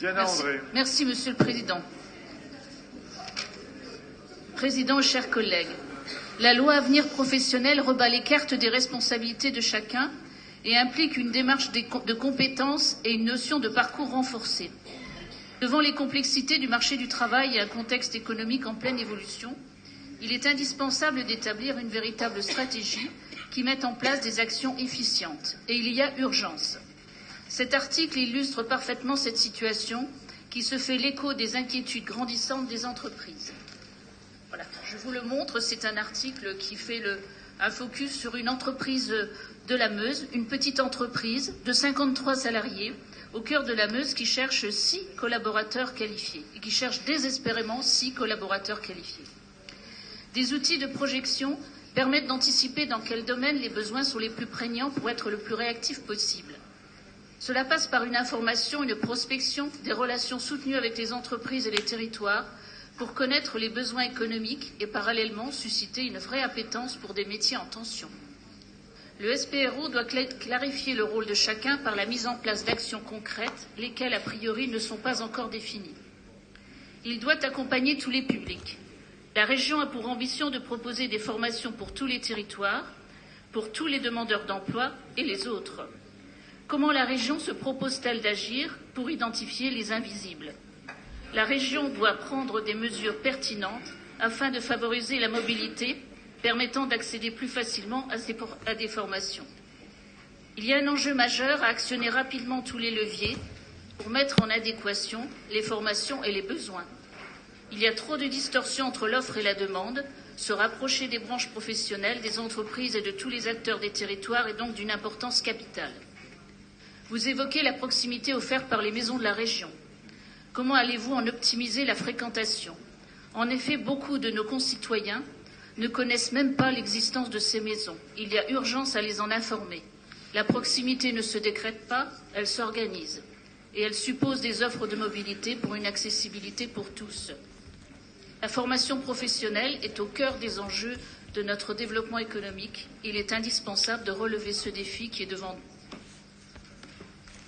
Diana André. Merci, Monsieur le Président. Président, chers collègues, la loi Avenir professionnel rebat les cartes des responsabilités de chacun et implique une démarche de compétences et une notion de parcours renforcée. Devant les complexités du marché du travail et un contexte économique en pleine évolution, il est indispensable d'établir une véritable stratégie qui mette en place des actions efficientes. Et il y a urgence. Cet article illustre parfaitement cette situation qui se fait l'écho des inquiétudes grandissantes des entreprises. Voilà, je vous le montre, c'est un article qui fait un focus sur une entreprise de la Meuse, une petite entreprise de 53 salariés au cœur de la Meuse qui cherche 6 collaborateurs qualifiés et qui cherche désespérément 6 collaborateurs qualifiés. Des outils de projection permettent d'anticiper dans quel domaine les besoins sont les plus prégnants pour être le plus réactif possible. Cela passe par une information, une prospection, des relations soutenues avec les entreprises et les territoires pour connaître les besoins économiques et parallèlement susciter une vraie appétence pour des métiers en tension. Le SPRO doit clarifier le rôle de chacun par la mise en place d'actions concrètes, lesquelles a priori ne sont pas encore définies. Il doit accompagner tous les publics. La région a pour ambition de proposer des formations pour tous les territoires, pour tous les demandeurs d'emploi et les autres. Comment la région se propose-t-elle d'agir pour identifier les invisibles? La région doit prendre des mesures pertinentes afin de favoriser la mobilité, permettant d'accéder plus facilement à des formations. Il y a un enjeu majeur à actionner rapidement tous les leviers pour mettre en adéquation les formations et les besoins. Il y a trop de distorsions entre l'offre et la demande. Se rapprocher des branches professionnelles, des entreprises et de tous les acteurs des territoires est donc d'une importance capitale. Vous évoquez la proximité offerte par les maisons de la région. Comment allez-vous en optimiser la fréquentation? En effet, beaucoup de nos concitoyens ne connaissent même pas l'existence de ces maisons. Il y a urgence à les en informer. La proximité ne se décrète pas, elle s'organise. Et elle suppose des offres de mobilité pour une accessibilité pour tous. La formation professionnelle est au cœur des enjeux de notre développement économique. Il est indispensable de relever ce défi qui est devant nous.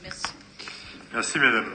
Merci. Merci, Madame.